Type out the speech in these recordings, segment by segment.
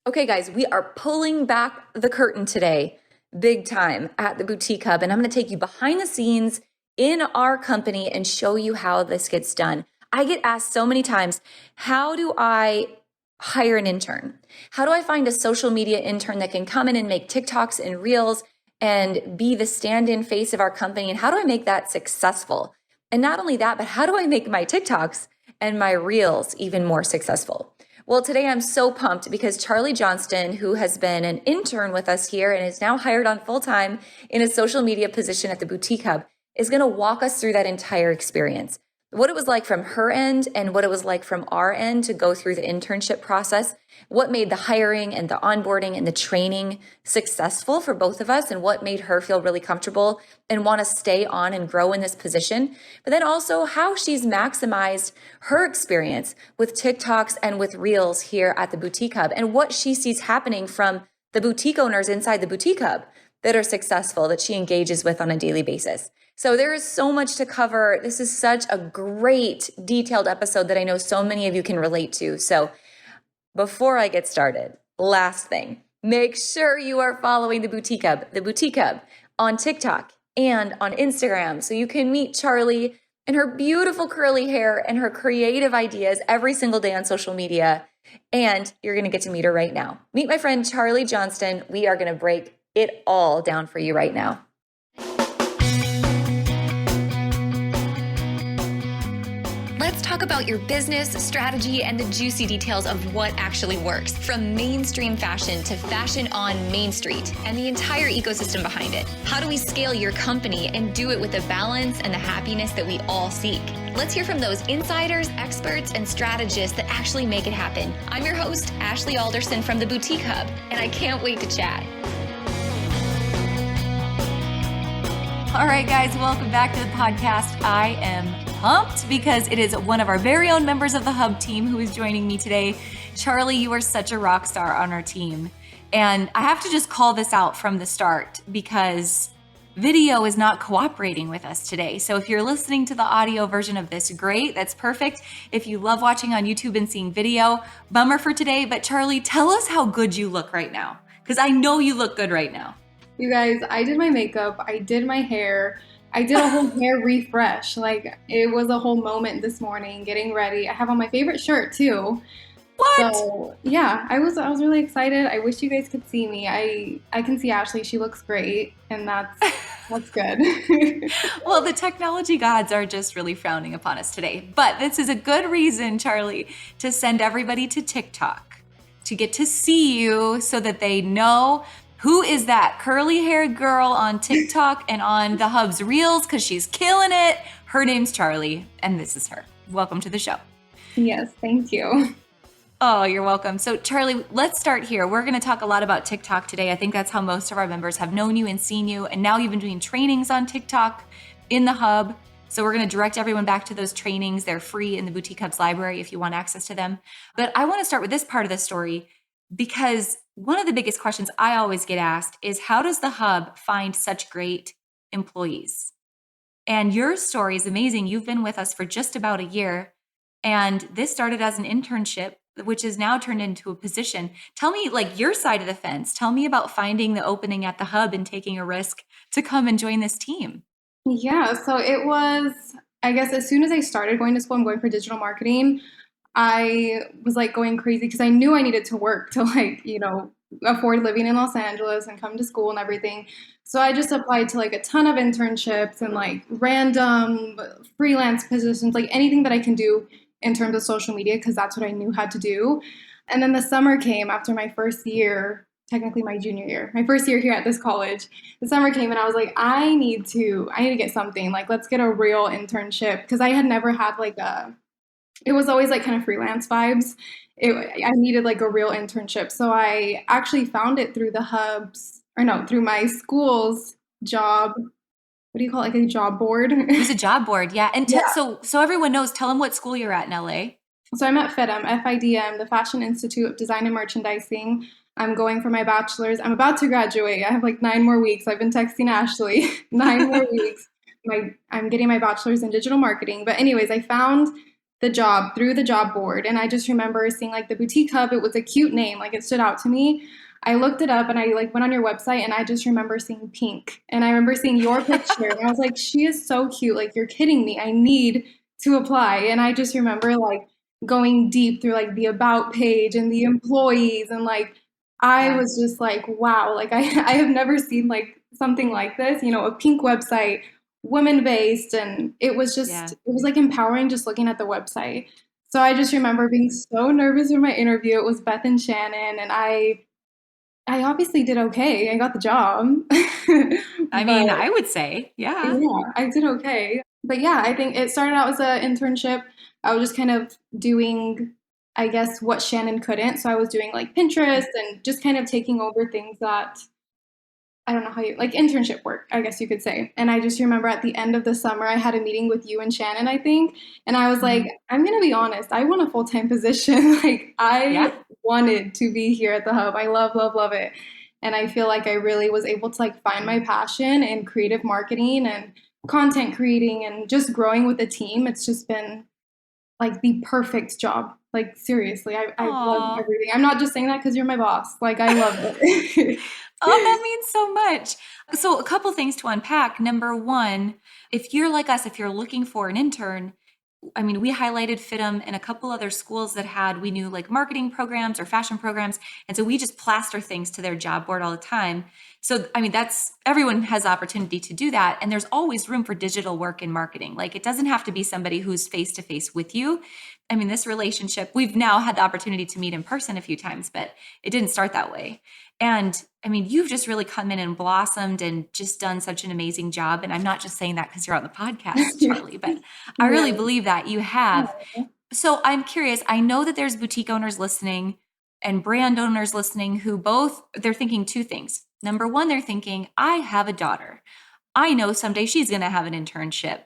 Okay, guys, we are pulling back the curtain today, big time at the Boutique Hub. And I'm going to take you behind the scenes in our company and show you how this gets done. I get asked so many times, how do I hire an intern? How do I find a social media intern that can come in and make TikToks and Reels and be the stand-in face of our company? And how do I make that successful? And not only that, but how do I make my TikToks and my Reels even more successful? Well, today I'm so pumped because Charlie Johnston, who has been an intern with us here and is now hired on full-time in a social media position at the Boutique Hub, is going to walk us through that entire experience. What it was like from her end and what it was like from our end to go through the internship process, what made the hiring and the onboarding and the training successful for both of us, and what made her feel really comfortable and want to stay on and grow in this position. But then also how she's maximized her experience with TikToks and with Reels here at the Boutique Hub, and what she sees happening from the boutique owners inside the Boutique Hub that are successful, that she engages with on a daily basis. So there is so much to cover. This is such a great detailed episode that I know so many of you can relate to. So before I get started, last thing, make sure you are following the Boutique Hub on TikTok and on Instagram so you can meet Charlie and her beautiful curly hair and her creative ideas every single day on social media. And you're going to get to meet her right now. Meet my friend Charlie Johnston. We are going to break it all down for you right now. Let's talk about your business, strategy, and the juicy details of what actually works, from mainstream fashion to fashion on Main Street and the entire ecosystem behind it. How do we scale your company and do it with the balance and the happiness that we all seek? Let's hear from those insiders, experts, and strategists that actually make it happen. I'm your host, Ashley Alderson from the Boutique Hub, and I can't wait to chat. All right, guys, welcome back to the podcast. I am pumped because it is one of our very own members of the Hub team who is joining me today. Charlie, you are such a rock star on our team. And I have to just call this out from the start because video is not cooperating with us today. So if you're listening to the audio version of this, great, that's perfect. If you love watching on YouTube and seeing video, bummer for today. But Charlie, tell us how good you look right now, because I know you look good right now. You guys, I did my makeup, I did my hair, I did a whole hair refresh. Like, it was a whole moment this morning getting ready. I have on my favorite shirt too. What? So yeah, I was really excited. I wish you guys could see me. I can see Ashley, she looks great, and that's good. Well, the technology gods are just really frowning upon us today. But this is a good reason, Charlie, to send everybody to TikTok, to get to see you so that they know who is that curly haired girl on TikTok and on the Hub's Reels, because she's killing it. Her name's Charlie, and this is her. Welcome to the show. Yes, thank you. Oh, you're welcome. So Charlie, let's start here. We're going to talk a lot about TikTok today. I think that's how most of our members have known you and seen you. And now you've been doing trainings on TikTok in the Hub. So we're going to direct everyone back to those trainings. They're free in the Boutique Hub's library if you want access to them. But I want to start with this part of the story because one of the biggest questions I always get asked is, how does the Hub find such great employees? And your story is amazing. You've been with us for just about a year, and this started as an internship, which is now turned into a position. Tell me, like, your side of the fence. Tell me about finding the opening at the Hub and taking a risk to come and join this team. Yeah, so it was, I guess, as soon as I started going to school, I'm going for digital marketing. I was like going crazy because I knew I needed to work to afford living in Los Angeles and come to school and everything. So I just applied to like a ton of internships and like random freelance positions, like anything that I can do in terms of social media, because that's what I knew how to do. And then the summer came after my first year, technically my junior year, my first year here at this college. The summer came and I was like, I need to get something, like, let's get a real internship, because I had never had it was always like kind of freelance vibes. I needed like a real internship. So I actually found it through through my school's job. What do you call it? Like a job board? It's a job board, yeah. And Yeah. So everyone knows, tell them what school you're at in LA. So I'm at FIDM, F-I-D-M, the Fashion Institute of Design and Merchandising. I'm going for my bachelor's. I'm about to graduate. I have like 9 more weeks. I've been texting Ashley. 9 more weeks. I'm getting my bachelor's in digital marketing. But anyways, I found the job through the job board. And I just remember seeing like the boutique hub. It was a cute name. Like it stood out to me. I looked it up and I like went on your website and I just remember seeing pink. And I remember seeing your picture and I was like, she is so cute. Like you're kidding me. I need to apply. And I just remember like going deep through like the about page and the employees and like I Yeah. was just like, wow, like I have never seen like something like this, you know, a pink website, women based, and it was Yeah. just it was like empowering just looking at the website. So I just remember being so nervous for my interview. It was Beth and Shannon, and I obviously did okay. I got the job. I But mean, I would say, yeah. yeah, I did okay. But yeah, I think it started out as an internship. I was just kind of doing, I guess, what Shannon couldn't. So I was doing like Pinterest and just kind of taking over things that I don't know how you like internship work, I guess you could say. And I just remember at the end of the summer, I had a meeting with you and Shannon, I think. And I was like, Mhm. I'm going to be honest, I want a full time position. Like, I Yeah. wanted to be here at the hub. I love, love, love it. And I feel like I really was able to like find my passion in creative marketing and content creating and just growing with a team. It's just been like the perfect job. Like, seriously, I love Aw. everything. I'm not just saying that because you're my boss. Like, I love it. Oh, that means so much. So, a couple things to unpack. Number one, if you're like us, if you're looking for an intern, I mean, we highlighted FITM and a couple other schools that had, we knew like marketing programs or fashion programs. And so we just plaster things to their job board all the time. So, I mean, that's everyone has the opportunity to do that. And there's always room for digital work in marketing. Like it doesn't have to be somebody who's face to face with you. I mean, this relationship, we've now had the opportunity to meet in person a few times, but it didn't start that way. And I mean, you've just really come in and blossomed and just done such an amazing job. And I'm not just saying that because you're on the podcast, Charlie, but I really Yeah. believe that you have. So I'm curious. I know that there's boutique owners listening and brand owners listening who both, they're thinking two things. Number one, they're thinking, I have a daughter. I know someday she's going to have an internship.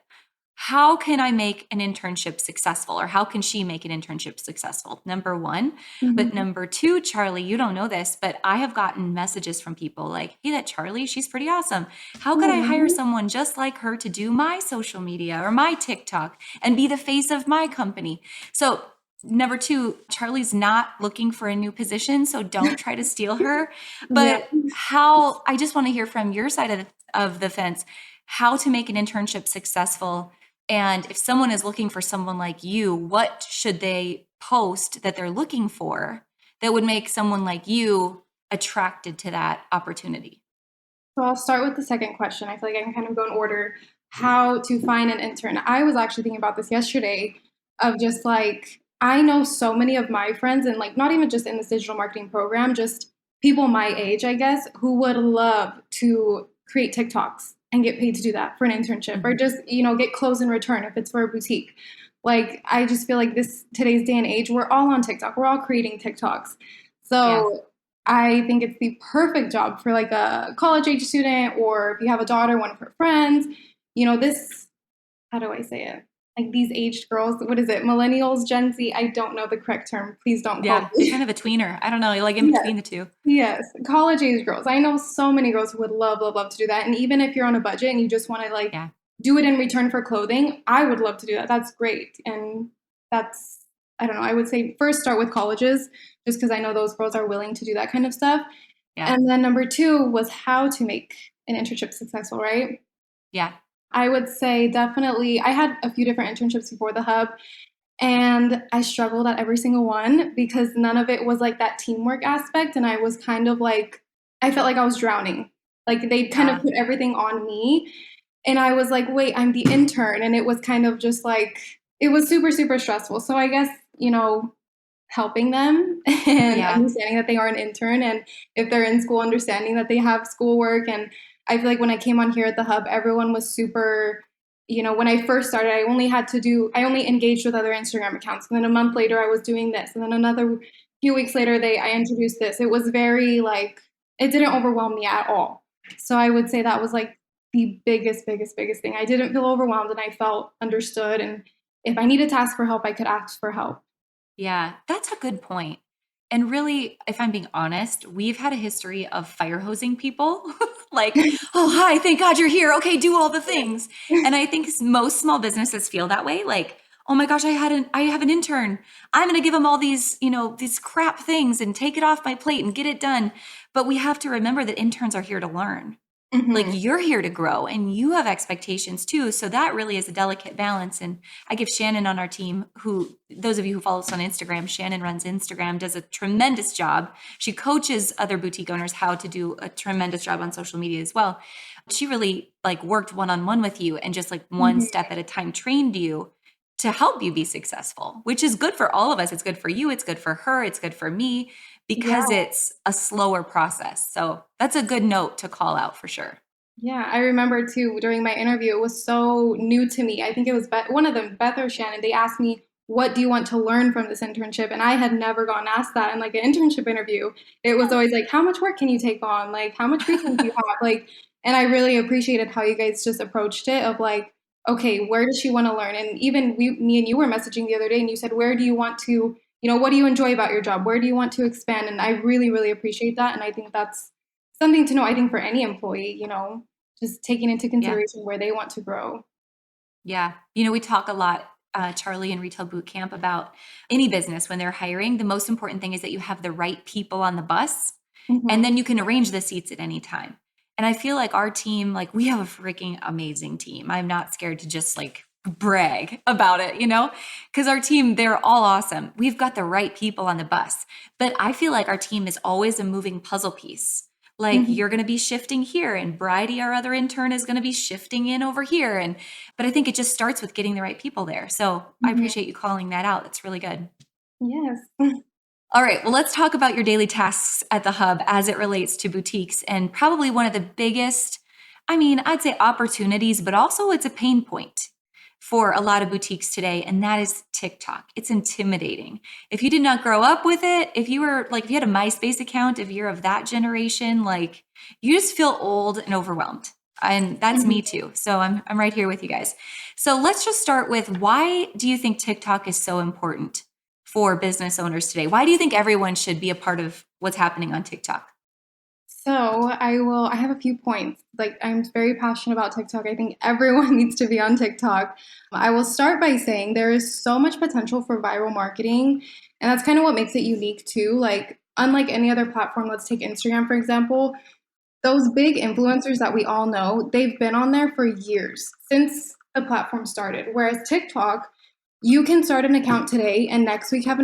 How can I make an internship successful, or how can she make an internship successful? Number one. But Mhm. number two, Charlie, you don't know this, but I have gotten messages from people like, hey, that Charlie, she's pretty awesome. How could I hire Oh, someone just like her to do my social media or my TikTok and be the face of my company? So, number two, Charlie's not looking for a new position, so don't try to steal her. yeah. But how, I just want to hear from your side of the fence, how to make an internship successful. And if someone is looking for someone like you, what should they post that they're looking for that would make someone like you attracted to that opportunity? So I'll start with the second question. I feel like I can kind of go in order. How to find an intern. I was actually thinking about this yesterday of just like, I know so many of my friends, and like not even just in this digital marketing program, just people my age, I guess, who would love to create TikToks and get paid to do that for an internship or Mhm. just, you know, get clothes in return if it's for a boutique. Like, I just feel like this today's day and age, we're all on TikTok. We're all creating TikToks. Yeah. So I think it's the perfect job for like a college age student, or if you have a daughter, one of her friends, you know, this, how do I say it? Like these aged girls, what is it? Millennials, Gen Z? I don't know the correct term. Please don't quote Yeah. You're me. kind of a tweener. I don't know. You're like in Yes, between the two. yes. College age girls. I know so many girls who would love, love, love to do that. And even if you're on a budget and you just want to like Yeah. do it in return for clothing, I would love to do that. That's great. And that's, I don't know, I would say first start with colleges, just because I know those girls are willing to do that kind of stuff. Yeah. And then number two was how to make an internship successful, right? Yeah. I would say definitely, I had a few different internships before the hub, and I struggled at every single one because none of it was like that teamwork aspect. And I was kind of like, I felt like I was drowning. Like they kind of Yeah. put everything on me. And I was like, wait, I'm the intern. And it was kind of just like, it was super, super stressful. So I guess, you know, helping them and Yeah. understanding that they are an intern, and if they're in school, understanding that they have schoolwork. And I feel like when I came on here at the hub, everyone was super, you know, when I first started, I only engaged with other Instagram accounts. And then a month later I was doing this. And then another few weeks later I introduced this. It was very like, it didn't overwhelm me at all. So I would say that was like the biggest, biggest, biggest thing. I didn't feel overwhelmed and I felt understood. And if I needed to ask for help, I could ask for help. Yeah, that's a good point. And really, if I'm being honest, we've had a history of fire hosing people. Like, oh, hi, thank God you're here. Okay, do all the things. And I think most small businesses feel that way. Like, oh my gosh, I have an intern. I'm going to give them all these, these crap things and take it off my plate and get it done. But we have to remember that interns are here to learn. Like Mhm. you're here to grow and you have expectations too. So that really is a delicate balance. And I give Shannon on our team, who those of you who follow us on Instagram, Shannon runs Instagram, does a tremendous job. She coaches other boutique owners how to do a tremendous job on social media as well. She really like worked one-on-one with you and just like one Mhm. step at a time trained you to help you be successful, which is good for all of us. It's good for you. It's good for her. It's good for me Yeah. because it's a slower process. So that's a good note to call out for sure. Yeah, I remember too during my interview, it was so new to me. I think it was one of them, Beth or Shannon. They asked me, "What do you want to learn from this internship?" And I had never gotten asked that in like an internship interview. It was always like, "How much work can you take on? Like, how much free time do you have?" Like, and I really appreciated how you guys just approached it of like, okay, where does she want to learn? And even me and you were messaging the other day, and you said, "Where do you want to, what do you enjoy about your job? Where do you want to expand?" And I really, really appreciate that, and I think that's something to know. I think for any employee, just taking into Yeah. consideration where they want to grow. Yeah. We talk a lot, Charlie, in Retail Boot Camp about any business when they're hiring. The most important thing is that you have the right people on the bus and Mhm. then you can arrange the seats at any time. And I feel like our team, like we have a freaking amazing team. I'm not scared to just like brag about it, because our team, they're all awesome. We've got the right people on the bus. But I feel like our team is always a moving puzzle piece. Like Mhm. you're going to be shifting here and Bridie, our other intern, is going to be shifting in over here. But I think it just starts with getting the right people there. So I Mhm. appreciate you calling that out. That's really good. Yes. All right, well, let's talk about your daily tasks at the hub as it relates to boutiques. And probably one of the biggest, I'd say opportunities, but also it's a pain point for a lot of boutiques today, and that is TikTok. It's intimidating. If you did not grow up with it, if you were like, if you had a MySpace account, if you're of that generation, like you just feel old and overwhelmed. And that's Mhm. me too. So I'm right here with you guys. So let's just start with, why do you think TikTok is so important for business owners today? Why do you think everyone should be a part of what's happening on TikTok? So I have a few points. Like, I'm very passionate about TikTok. I think everyone needs to be on TikTok. I will start by saying there is so much potential for viral marketing. And that's kind of what makes it unique too. Like, unlike any other platform, let's take Instagram, for example, those big influencers that we all know, they've been on there for years since the platform started. Whereas TikTok, you can start an account today and next week have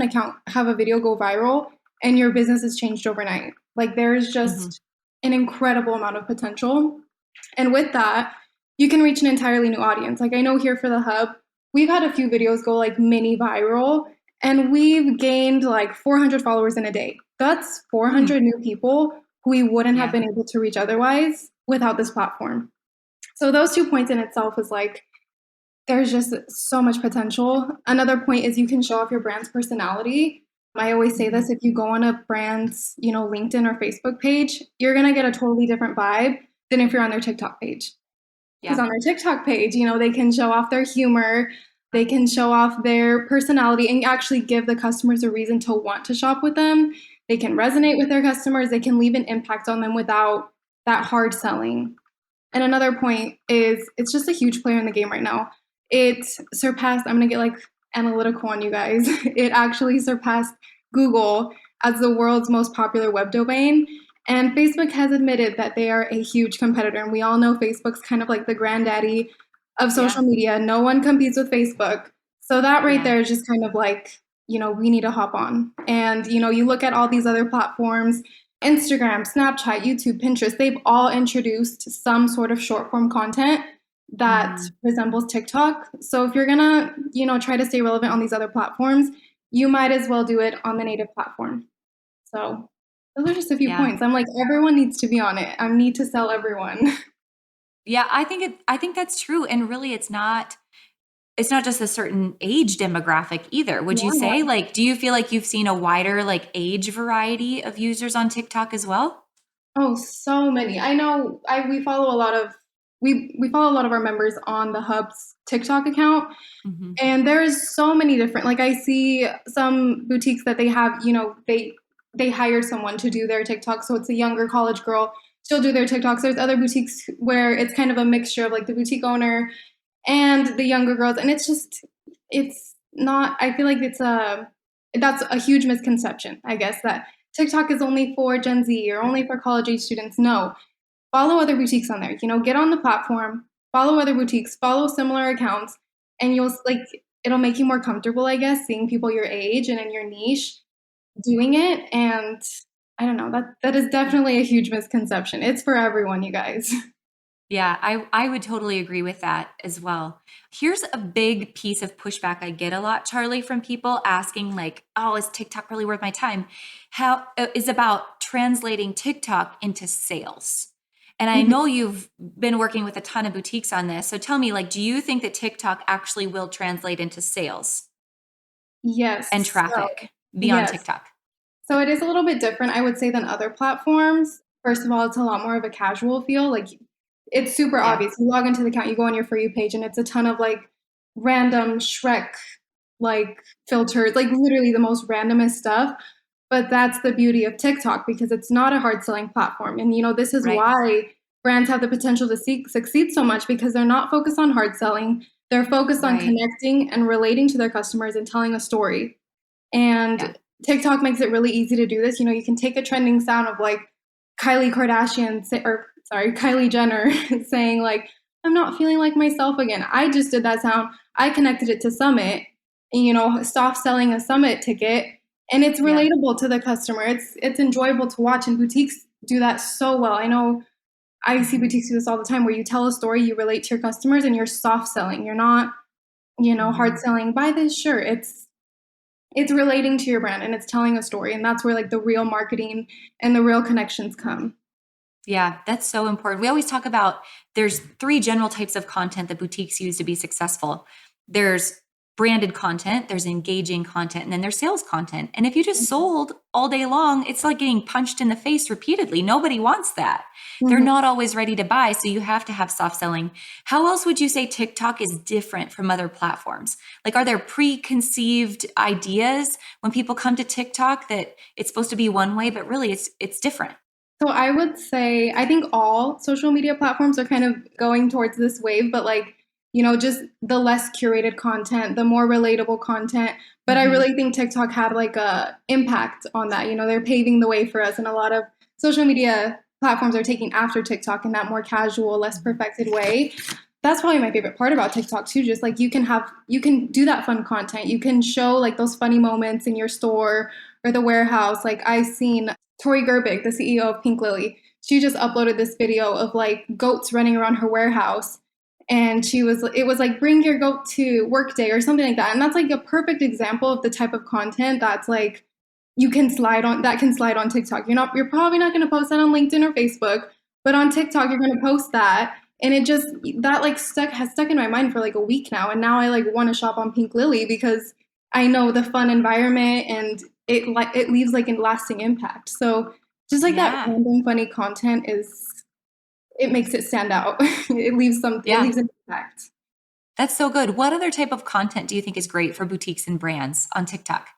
a video go viral and your business has changed overnight. Like, there's Hmm. just an incredible amount of potential. And with that, you can reach an entirely new audience. Like, I know here for the hub, we've had a few videos go like mini viral and we've gained like 400 followers in a day. That's Hmm. 400 new people who we wouldn't have Yeah. been able to reach otherwise without this platform. So those 2 points in itself is like, there's just so much potential. Another point is you can show off your brand's personality. I always say Hmm. this, if you go on a brand's, LinkedIn or Facebook page, you're going to get a totally different vibe than if you're on their TikTok page. Because Yeah. on their TikTok page, they can show off their humor, they can show off their personality and actually give the customers a reason to want to shop with them. They can resonate with their customers, they can leave an impact on them without that hard selling. And another point is it's just a huge player in the game right now. It surpassed, I'm going to get like analytical on you guys. It actually surpassed Google as the world's most popular web domain. And Facebook has admitted that they are a huge competitor. And we all know Facebook's kind of like the granddaddy of social Yeah. media. No one competes with Facebook. So that right Yeah. there is just kind of like, we need to hop on. And, you look at all these other platforms, Instagram, Snapchat, YouTube, Pinterest, they've all introduced some sort of short form content that Hmm. resembles TikTok. So if you're gonna, try to stay relevant on these other platforms, you might as well do it on the native platform. So those are just a few Yeah. points. I'm like, everyone needs to be on it. I need to sell everyone. Yeah. I think that's true. And really it's not just a certain age demographic either. Would you Yeah. say, like, do you feel like you've seen a wider like age variety of users on TikTok as well? Oh, so many. I know we follow a lot of we follow a lot of our members on the Hub's TikTok account. Hmm. And there's so many different, like I see some boutiques that they have, they hired someone to do their TikTok. So it's a younger college girl, she'll do their TikToks. There's other boutiques where it's kind of a mixture of like the boutique owner and the younger girls. And it's I feel like that's a huge misconception, I guess, that TikTok is only for Gen Z or only for college age students. No, follow other boutiques on there. Get on the platform, follow other boutiques, follow similar accounts, and it'll make you more comfortable, I guess, seeing people your age and in your niche doing it. And I don't know, that is definitely a huge misconception. It's for everyone, you guys. Yeah, I would totally agree with that as well. Here's a big piece of pushback I get a lot, Charlie, from people asking like, "Oh, is TikTok really worth my time?" How is about translating TikTok into sales. And I know you've been working with a ton of boutiques on this. So tell me, like, do you think that TikTok actually will translate into sales Yes. and So, traffic beyond yes. TikTok? So it is a little bit different, I would say, than other platforms. First of all, it's a lot more of a casual feel. Like, it's super Yeah, obvious. You log into the account, you go on your For You page, and it's a ton of like random Shrek like filters, like literally the most randomest stuff. But that's the beauty of TikTok because it's not a hard selling platform. And this is right, why brands have the potential to succeed so much because they're not focused on hard selling. They're focused on right. connecting and relating to their customers and telling a story. Yeah, And TikTok makes it really easy to do this. You can take a trending sound of like Kylie Jenner saying like, "I'm not feeling like myself again." I just did that sound. I connected it to Summit, and, soft selling a Summit ticket, and it's yeah. relatable to the customer. It's enjoyable to watch, and boutiques do that so well. I know I see Mhm, boutiques do this all the time, where you tell a story, you relate to your customers, and you're soft selling. You're not, hard mhm. selling. Buy this shirt. It's relating to your brand and it's telling a story, and that's where like the real marketing and the real connections come. Yeah, that's so important. We always talk about there's three general types of content that boutiques use to be successful. There's branded content, there's engaging content, and then there's sales content. And if you just sold all day long, it's like getting punched in the face repeatedly. Nobody wants that. They're Mhm. not always ready to buy, so you have to have soft selling. How else would you say TikTok is different from other platforms? Like, are there preconceived ideas when people come to TikTok that it's supposed to be one way, but really it's different? So I would say I think all social media platforms are kind of going towards this wave, but like, just the less curated content, the more relatable content. But I Mhm. really think TikTok had like a impact on that. They're paving the way for us, and a lot of social media platforms are taking after TikTok in that more casual, less Mhm. perfected way. That's probably my favorite part about TikTok too. Just like you can do that fun content. You can show like those funny moments in your store or the warehouse. Like I seen Tori Gerbig, the CEO of Pink Lily, she just uploaded this video of like goats running around her warehouse. And it was like, bring your goat to work day or something like that. And that's like a perfect example of the type of content that's like, that can slide on TikTok. You're probably not going to post that on LinkedIn or Facebook, but on TikTok, you're going to post that. And that like has stuck in my mind for like a week now. And now I like want to shop on Pink Lily because I know the fun environment and it leaves like a lasting impact. So just like that Yeah. random funny content it makes it stand out. It Yeah. leaves an impact. That's so good. What other type of content do you think is great for boutiques and brands on TikTok?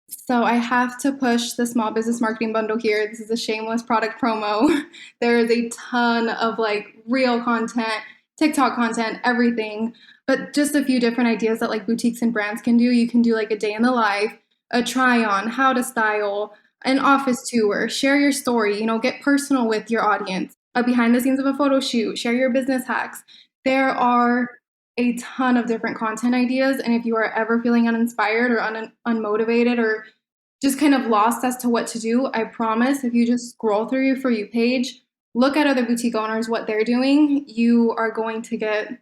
So I have to push the small business marketing bundle here. This is a shameless product promo. There is a ton of like real content, TikTok content, everything, but just a few different ideas that like boutiques and brands can do. You can do like a day in the life, a try on, how to style, an office tour, share your story, get personal with your audience, a behind the scenes of a photo shoot, share your business hacks. There are a ton of different content ideas. And if you are ever feeling uninspired or unmotivated or just kind of lost as to what to do, I promise if you just scroll through your For You page, look at other boutique owners, what they're doing, you are going to get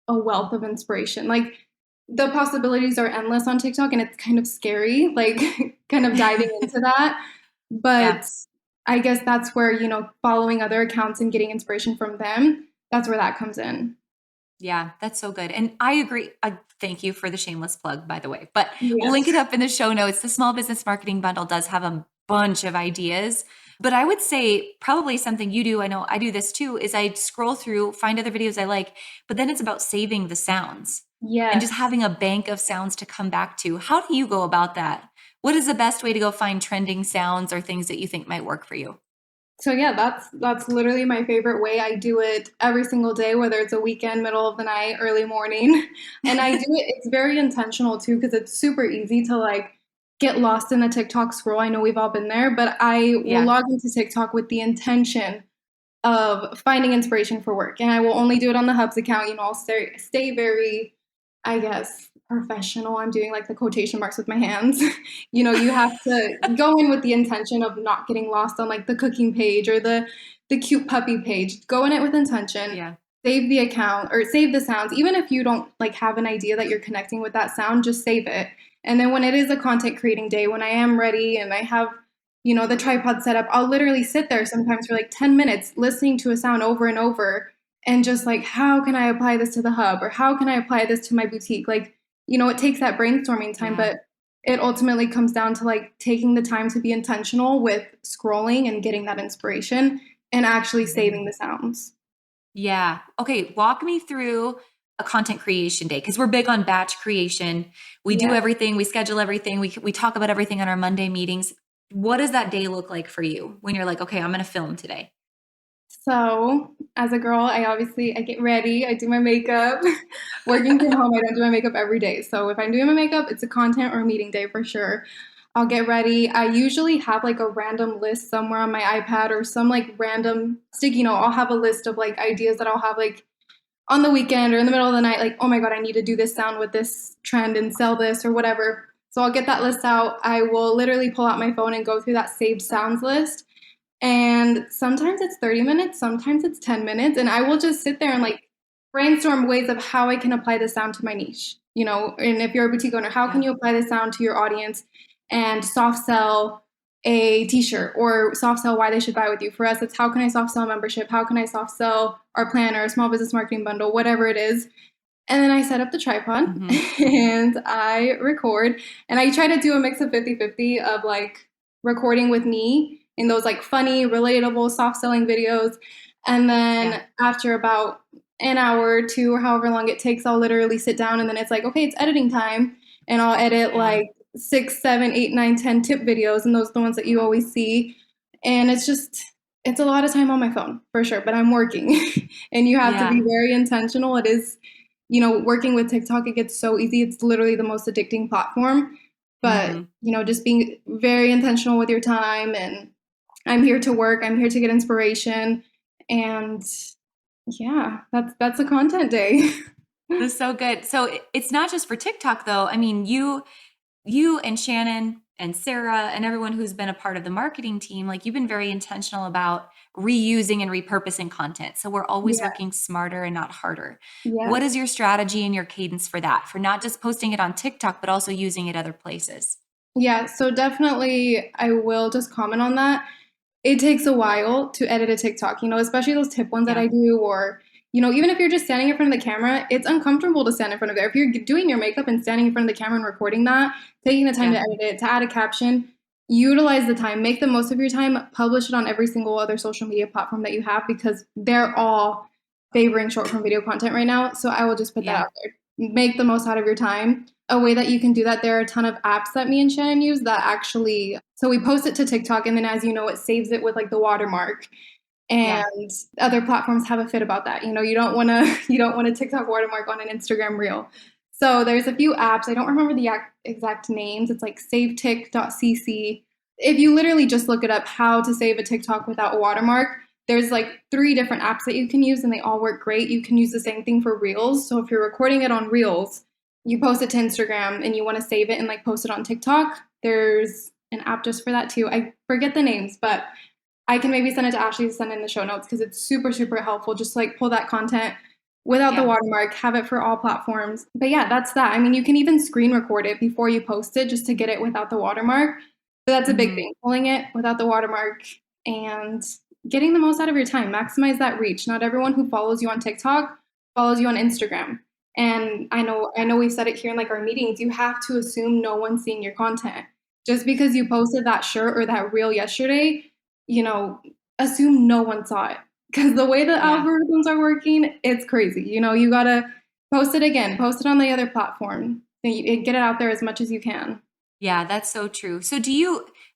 a wealth of inspiration. Like the possibilities are endless on TikTok and it's kind of scary, like kind of diving into that. Yeah. But I guess that's where, following other accounts and getting inspiration from them, that's where that comes in. Yeah, that's so good. And I agree. Thank you for the shameless plug, by the way. But we'll link Yes. it up in the show notes. The Small Business Marketing Bundle does have a bunch of ideas. But I would say probably something you do, I know I do this too, is I scroll through, find other videos I like, but then it's about saving the sounds and just Yes. having a bank of sounds to come back to. How do you go about that? What is the best way to go find trending sounds or things that you think might work for you? So yeah, that's literally my favorite way. I do it every single day, whether it's a weekend, middle of the night, early morning. And I do it, it's very intentional too, because it's super easy to like get lost in the TikTok scroll. I know we've all been there, but I will Yeah. log into TikTok with the intention of finding inspiration for work. And I will only do it on the Hubs account. I'll stay very, I guess, professional. I'm doing like the quotation marks with my hands. You have to go in with the intention of not getting lost on like the cooking page or the cute puppy page. Go in it with intention. Yeah. Save the account or save the sounds. Even if you don't like have an idea that you're connecting with that sound, just save it. And then when it is a content creating day, when I am ready and I have the tripod set up, I'll literally sit there sometimes for like 10 minutes listening to a sound over and over and just like, how can I apply this to the hub or how can I apply this to my boutique? Like, it takes that brainstorming time, Yeah. but it ultimately comes down to like taking the time to be intentional with scrolling and getting that inspiration and actually saving the sounds. Yeah. Okay. Walk me through a content creation day because we're big on batch creation. We do Yeah. everything, we schedule everything, we talk about everything on our Monday meetings. What does that day look like for you when you're like, okay, I'm going to film today? So, as a girl, I get ready, I do my makeup. Working from home, I don't do my makeup every day. So, if I'm doing my makeup, it's a content or a meeting day for sure. I'll get ready. I usually have like a random list somewhere on my iPad or some like random sticky note. I'll have a list of like ideas that I'll have like on the weekend or in the middle of the night, like, oh my God, I need to do this sound with this trend and sell this or whatever. So I'll get that list out. I will literally pull out my phone and go through that saved sounds list. And sometimes it's 30 minutes, sometimes it's 10 minutes. And I will just sit there and like brainstorm ways of how I can apply the sound to my niche. And if you're a boutique owner, how can you apply the sound to your audience and soft sell a t-shirt or soft sell why they should buy with you? For us, it's how can I soft sell a membership? How can I soft sell our planner, a small business marketing bundle, whatever it is. And then I set up the tripod and I record. And I try to do a mix of 50-50 of like recording with me in those like funny, relatable, soft selling videos. And then after about an hour or two or however long it takes, I'll literally sit down and then it's like, okay, it's editing time. And I'll edit like 6, 7, 8, 9, 10 tip videos. And those are the ones that you always see. And it's a lot of time on my phone for sure, but I'm working and you have to be very intentional. It is, working with TikTok, it gets so easy. It's literally the most addicting platform, but just being very intentional with your time. And I'm here to work. I'm here to get inspiration. And yeah, that's a content day. That's so good. So it's not just for TikTok though. I mean, you and Shannon and Sarah and everyone who's been a part of the marketing team, like you've been very intentional about reusing and repurposing content. So we're always working smarter and not harder. Yeah. What is your strategy and your cadence for that? For not just posting it on TikTok, but also using it other places? Yeah, so definitely I will just comment on that. It takes a while to edit a TikTok, especially those tip ones that I do, or, even if you're just standing in front of the camera, it's uncomfortable to stand in front of there. If you're doing your makeup and standing in front of the camera and recording that, taking the time to edit it, to add a caption, utilize the time, make the most of your time, publish it on every single other social media platform that you have because they're all favoring short form video content right now. So I will just put that out there. Make the most out of your time. A way that you can do that, there are a ton of apps that me and Shannon use that actually, so we post it to TikTok and then as you know, it saves it with like the watermark. And other platforms have a fit about that. You don't want a TikTok watermark on an Instagram reel. So there's a few apps. I don't remember the exact names. It's like savetik.cc. If you literally just look it up, how to save a TikTok without a watermark, there's like 3 different apps that you can use and they all work great. You can use the same thing for Reels. So if you're recording it on Reels, you post it to Instagram and you want to save it and like post it on TikTok, there's an app just for that too. I forget the names, but I can maybe send it to Ashley to send in the show notes because it's super, super helpful. Just to, like pull that content without the watermark, have it for all platforms. But yeah, that's that. I mean, you can even screen record it before you post it just to get it without the watermark. But that's a big thing, pulling it without the watermark and getting the most out of your time. Maximize that reach. Not everyone who follows you on TikTok follows you on Instagram. And I know we've said it here in like our meetings, you have to assume no one's seeing your content. Just because you posted that shirt or that reel yesterday, assume no one saw it. Because the way the algorithms are working, it's crazy. You got to post it again, post it on the other platform, and get it out there as much as you can. Yeah, that's so true. So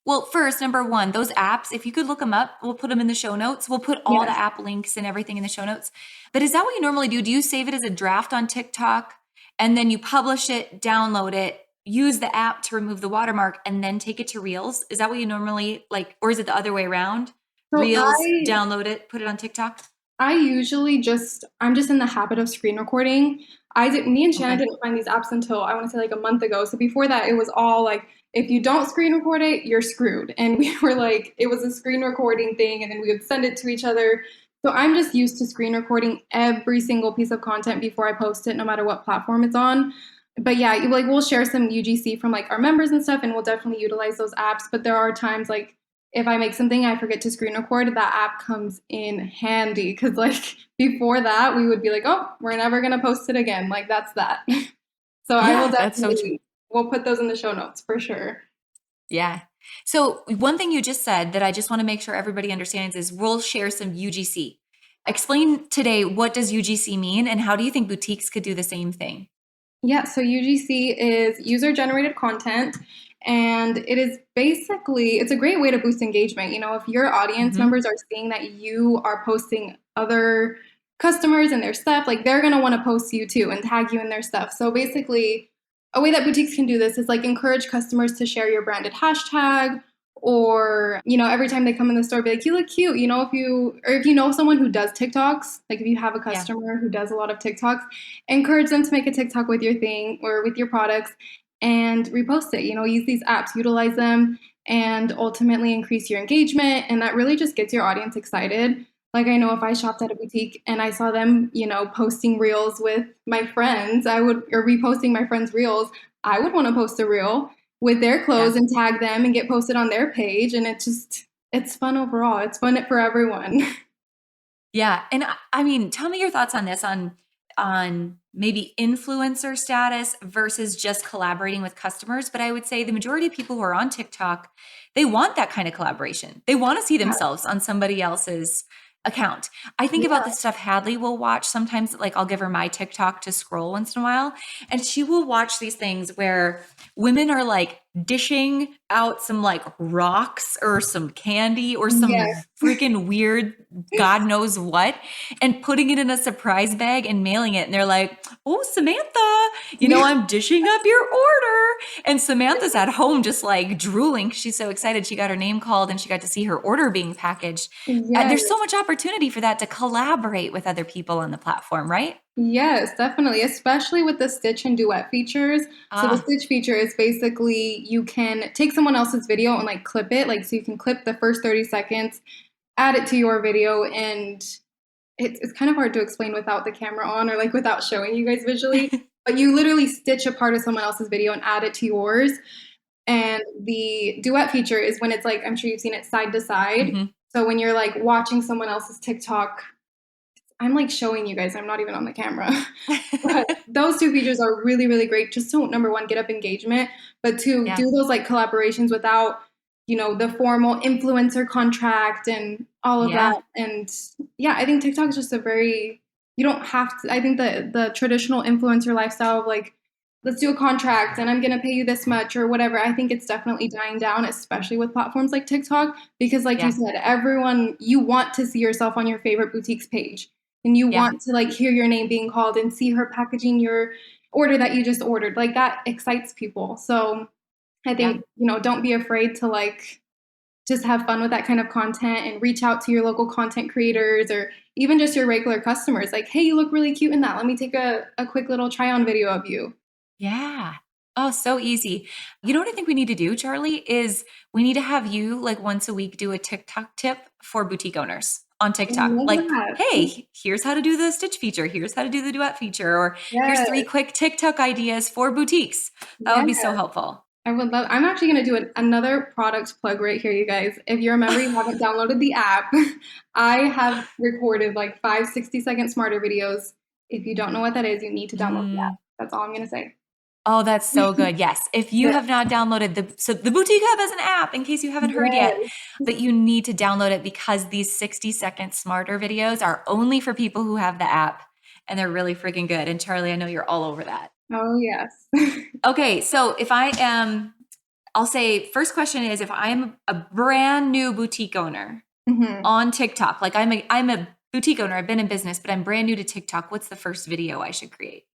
well, first, number one, those apps, if you could look them up, we'll put them in the show notes. We'll put all the Yes. app links and everything in the show notes. But is that what you normally do? Do you save it as a draft on TikTok and then you publish it, download it, use the app to remove the watermark, and then take it to Reels? Is that what you normally like, or is it the other way around? So Reels, download it, put it on TikTok? I usually I'm just in the habit of screen recording. Me and Shannon Okay. didn't find these apps until I want to say like a month ago. So before that, it was all like, if you don't screen record it, you're screwed. And we were like, it was a screen recording thing, and then we would send it to each other. So I'm just used to screen recording every single piece of content before I post it, no matter what platform it's on. But yeah, like we'll share some UGC from like our members and stuff, and we'll definitely utilize those apps. But there are times like if I make something I forget to screen record, that app comes in handy because like before that we would be like, oh, we're never gonna post it again. Like that's that. So I will Yeah, that's so true. definitely we'll put those in the show notes for sure. Yeah. So one thing you just said that I just want to make sure everybody understands is we'll share some UGC. Explain today, what does UGC mean and how do you think boutiques could do the same thing? Yeah, so UGC is user generated content, and it is basically it's a great way to boost engagement. You know, if your audience Hmm. members are seeing that you are posting other customers and their stuff, like they're going to want to post you too and tag you in their stuff. So basically, a way that boutiques can do this is like encourage customers to share your branded hashtag, or every time they come in the store be like, you look cute. If you know someone who does TikToks, like if you have a Yeah. customer who does a lot of TikToks, encourage them to make a TikTok with your thing or with your products and repost it. Use these apps, utilize them, and ultimately increase your engagement. And that really just gets your audience excited. Like I know if I shopped at a boutique and I saw them, posting reels with my friends, or reposting my friends' reels, I would want to post a reel with their Yeah. clothes and tag them and get posted on their page. And it's fun overall. It's fun for everyone. Yeah. And I mean, tell me your thoughts on this on maybe influencer status versus just collaborating with customers. But I would say the majority of people who are on TikTok, they want that kind of collaboration. They want to see themselves on somebody else's account. I think about the Yeah. stuff Hadley will watch sometimes, like I'll give her my TikTok to scroll once in a while, and she will watch these things where women are like dishing out some like rocks or some candy or some Yes. freaking weird God knows what, and putting it in a surprise bag and mailing it. And they're like, oh, Samantha, I'm dishing up your order. And Samantha's at home just like drooling. She's so excited. She got her name called and she got to see her order being packaged. There's so Yes. much opportunity for that to collaborate with other people on the platform, right? Yes, definitely, especially with the stitch and duet features. So the Ah, stitch feature is basically you can take someone else's video and like clip it, like so you can clip the first 30 seconds, add it to your video, and it's kind of hard to explain without the camera on or like without showing you guys visually. But you literally stitch a part of someone else's video and add it to yours. And the duet feature is when it's like, I'm sure you've seen it side to side. mhm. So when you're like watching someone else's TikTok, I'm like showing you guys, I'm not even on the camera. But those two features are really, really great just to number one, get up engagement, but to Yeah, do those like collaborations without, the formal influencer contract and all of yeah, that. And yeah, I think TikTok is just you don't have to, I think the traditional influencer lifestyle of like, let's do a contract and I'm going to pay you this much or whatever. I think it's definitely dying down, especially with platforms like TikTok, because like you yeah, said, you want to see yourself on your favorite boutique's page and you yeah, want to like hear your name being called and see her packaging your order that you just ordered. Like that excites people. So I yeah. think, don't be afraid to like just have fun with that kind of content and reach out to your local content creators or even just your regular customers. Like, hey, you look really cute in that. Let me take a quick little try on video of you. Yeah. Oh, so easy. You know what I think we need to do, Charlie, is we need to have you like once a week do a TikTok tip for boutique owners on I TikTok. love Like, that. hey, here's how to do the stitch feature. Here's how to do the duet feature. Or here's Yes. 3 quick TikTok ideas for boutiques. That would Yes. be so helpful. I would love. I'm actually going to do another product plug right here, you guys. If you remember, you haven't downloaded the app. I have recorded like 5 60-second smarter videos. If you don't know what that is, you need to download the app. Mm. That's all I'm going to say. Oh, that's so good. Yes. If you Yes. have not downloaded the Boutique Hub has an app in case you haven't heard yet, Yes. but you need to download it because these 60-second smarter videos are only for people who have the app and they're really freaking good. And Charlie, I know you're all over that. Oh yes. Okay, so if I am I'll say first question is, if I'm a brand new boutique owner Mm-hmm. on TikTok, like I'm a boutique owner, I've been in business, but I'm brand new to TikTok, what's the first video I should create?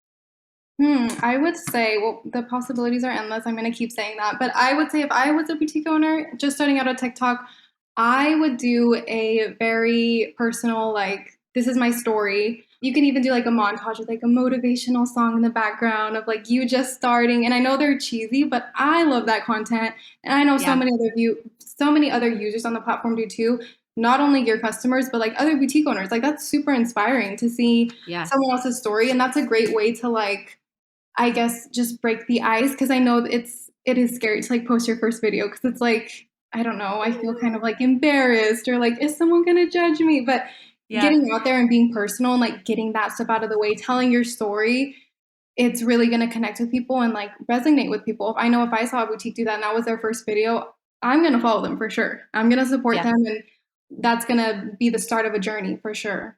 I would say, well, the possibilities are endless. I'm going to keep saying that. But I would say if I was a boutique owner just starting out on TikTok, I would do a very personal, like, this is my story. You can even do like a montage with like a motivational song in the background of like you just starting. And I know they're cheesy, but I love that content. And I know Yeah. so many other users on the platform do too. Not only your customers, but like other boutique owners. Like that's super inspiring to see Yeah. someone else's story. And that's a great way to like, I guess, just break the ice, because I know it is scary to like post your first video, because it's like, I don't know, I feel kind of like embarrassed, or like, is someone gonna judge me? But Yeah. getting out there and being personal and like getting that stuff out of the way, telling your story, it's really gonna connect with people and like resonate with people. If I saw a boutique do that and that was their first video, I'm gonna follow them for sure. I'm gonna support Yeah. them, and that's gonna be the start of a journey for sure.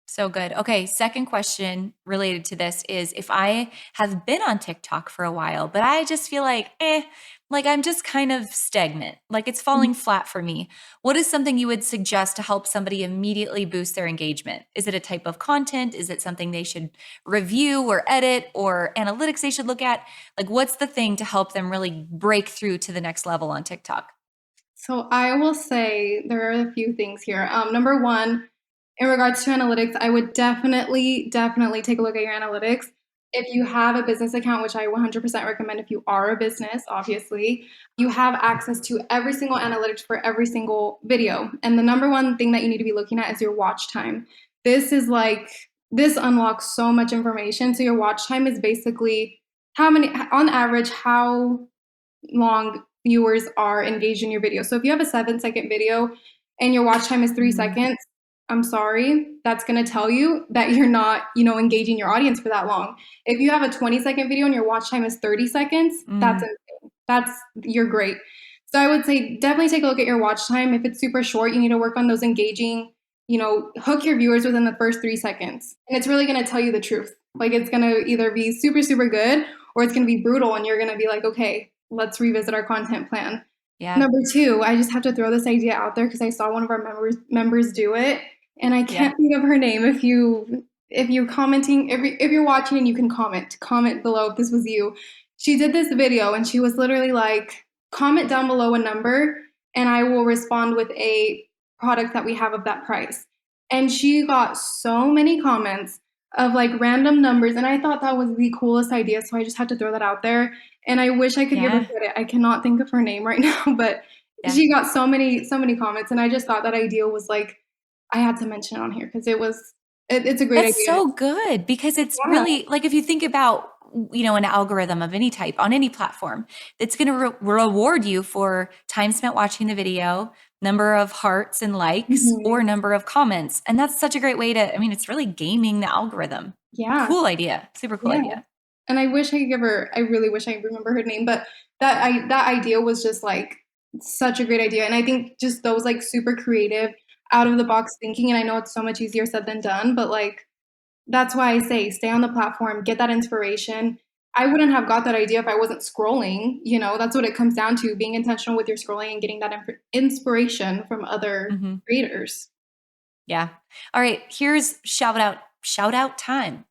So good. Okay. Second question related to this is, if I have been on TikTok for a while, but I just feel like, like I'm just kind of stagnant, like it's falling flat for me. What is something you would suggest to help somebody immediately boost their engagement? Is it a type of content? Is it something they should review or edit, or analytics they should look at? Like, what's the thing to help them really break through to the next level on TikTok? So I will say there are a few things here. Number one, in regards to analytics, I would definitely take a look at your analytics. If you have a business account, which I 100% recommend if you are a business, obviously, you have access to every single analytics for every single video. And the number one thing that you need to be looking at is your watch time. This unlocks so much information. So your watch time is basically on average, how long viewers are engaged in your video. So if you have a 7-second video and your watch time is 3 seconds, I'm sorry, that's going to tell you that you're not, engaging your audience for that long. If you have a 20-second video and your watch time is 30 seconds, that's insane. You're great. So I would say definitely take a look at your watch time. If it's super short, you need to work on those engaging, hook your viewers within the first 3 seconds. And it's really going to tell you the truth. Like it's going to either be super, super good, or it's going to be brutal. And you're going to be like, okay, let's revisit our content plan. Yeah. Number two, I just have to throw this idea out there because I saw one of our members do it, and I can't think of her name. If you're commenting, if you're watching and you can comment below if this was you. She did this video and she was literally like, comment down below a number and I will respond with a product that we have of that price. And she got so many comments of like random numbers, and I thought that was the coolest idea, so I just had to throw that out there. And I wish I could give her credit. I cannot think of her name right now, but she got so many comments, and I just thought that idea was like, I had to mention it on here because it's a great idea. That's so good, because it's really like, if you think about, an algorithm of any type on any platform, it's going to reward you for time spent watching the video, number of hearts and likes, or number of comments. And that's such a great way to, it's really gaming the algorithm. Yeah. Cool idea. Super cool idea. And I wish I could I really wish I remember her name, but that idea was just like such a great idea. And I think just those like super creative, out of the box thinking, and I know it's so much easier said than done, but like, that's why I say stay on the platform, get that inspiration. I wouldn't have got that idea if I wasn't scrolling. That's what it comes down to, being intentional with your scrolling and getting that inspiration from other creators. Yeah. All right. Here's shout out time.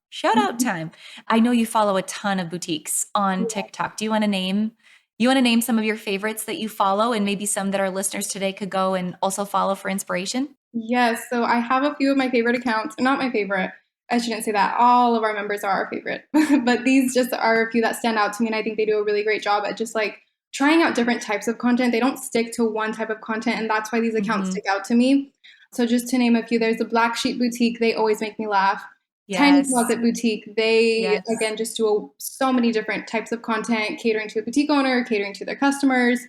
I know you follow a ton of boutiques on TikTok. Do you want to name some of your favorites that you follow, and maybe some that our listeners today could go and also follow for inspiration? Yes. So I have a few of my favorite accounts. Not my favorite. I shouldn't say that. All of our members are our favorite, but these just are a few that stand out to me. And I think they do a really great job at just like trying out different types of content. They don't stick to one type of content. And that's why these accounts stick out to me. So just to name a few, there's the Black Sheep Boutique. They always make me laugh. Tiny Closet Boutique. They, again, just do so many different types of content, catering to a boutique owner, catering to their customers.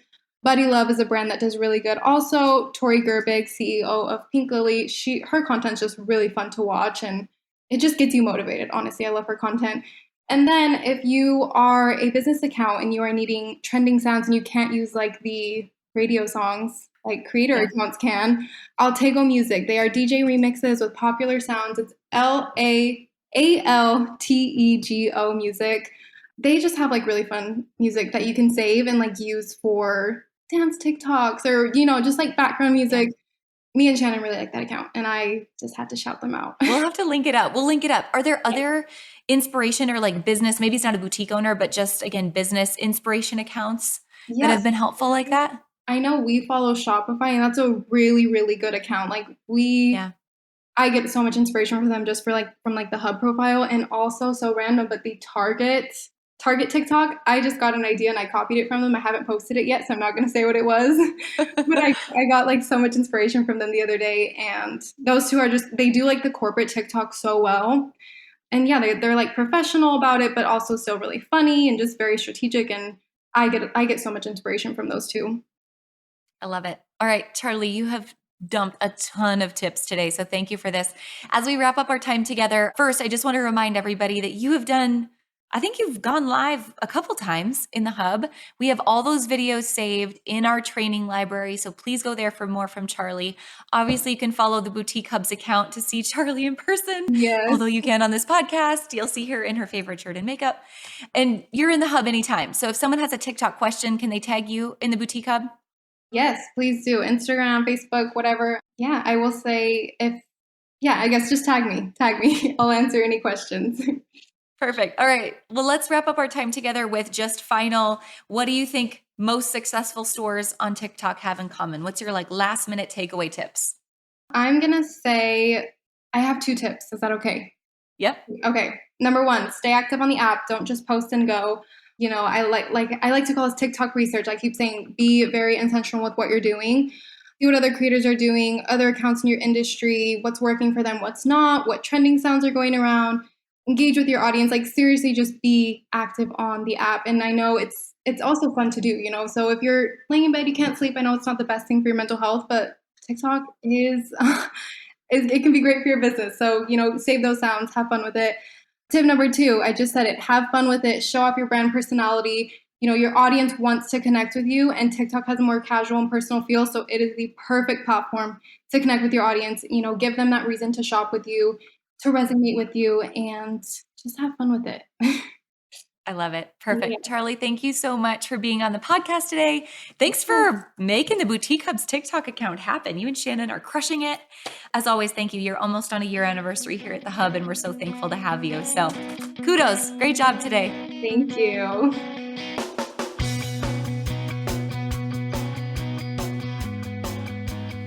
Buddy Love is a brand that does really good. Also, Tori Gerbig, CEO of Pink Lily, her content's just really fun to watch, and it just gets you motivated. Honestly, I love her content. And then if you are a business account and you are needing trending sounds and you can't use like the radio songs like creator accounts can, Altego Music. They are DJ remixes with popular sounds. It's AltegO Music. They just have like really fun music that you can save and like use for dance TikToks or, just like background music. Me and Shannon really like that account, and I just had to shout them out. We'll have to link it up. We'll link it up. Are there other inspiration or like business, maybe it's not a boutique owner, but just again, business inspiration accounts that have been helpful like that? I know we follow Shopify, and that's a really, really good account. Like I get so much inspiration from them just from the hub profile, and also so random, but the Target TikTok, I just got an idea and I copied it from them. I haven't posted it yet, so I'm not going to say what it was, but I got like so much inspiration from them the other day. And those two they do like the corporate TikTok so well. And yeah, they're like professional about it, but also still really funny and just very strategic. And I get so much inspiration from those two. I love it. All right, Charlie, you have dumped a ton of tips today. So thank you for this. As we wrap up our time together, first, I just want to remind everybody that I think you've gone live a couple times in the hub. We have all those videos saved in our training library. So please go there for more from Charlie. Obviously, you can follow the Boutique Hub's account to see Charlie in person. Yes. Although you can on this podcast, you'll see her in her favorite shirt and makeup. And you're in the hub anytime. So if someone has a TikTok question, can they tag you in the Boutique Hub? Yes, please do. Instagram, Facebook, whatever. Yeah, I will say I guess just tag me. I'll answer any questions. Perfect. All right. Well, let's wrap up our time together with just final, what do you think most successful stores on TikTok have in common? What's your like last minute takeaway tips? I'm going to say I have 2 tips. Is that okay? Yep. Okay. Number 1, stay active on the app. Don't just post and go. I like to call this TikTok research. I keep saying be very intentional with what you're doing. See what other creators are doing, other accounts in your industry, what's working for them, what's not, what trending sounds are going around. Engage with your audience. Like seriously, just be active on the app. And I know it's also fun to do, So if you're laying in bed, you can't sleep. I know it's not the best thing for your mental health, but TikTok is it can be great for your business. So, save those sounds, have fun with it. Tip number 2, I just said it, have fun with it, show off your brand personality. Your audience wants to connect with you, and TikTok has a more casual and personal feel. So it is the perfect platform to connect with your audience, give them that reason to shop with you, to resonate with you, and just have fun with it. I love it. Perfect. Yeah. Charlie, thank you so much for being on the podcast today. Thanks for making the Boutique Hub's TikTok account happen. You and Shannon are crushing it. As always, thank you. You're almost on a year anniversary here at the Hub, and we're so thankful to have you. So kudos. Great job today. Thank you.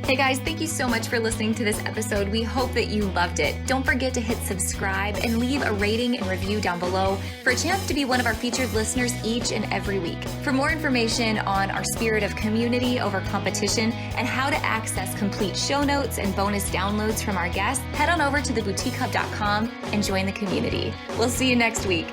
Hey guys, thank you so much for listening to this episode. We hope that you loved it. Don't forget to hit subscribe and leave a rating and review down below for a chance to be one of our featured listeners each and every week. For more information on our spirit of community over competition and how to access complete show notes and bonus downloads from our guests, head on over to theboutiquehub.com and join the community. We'll see you next week.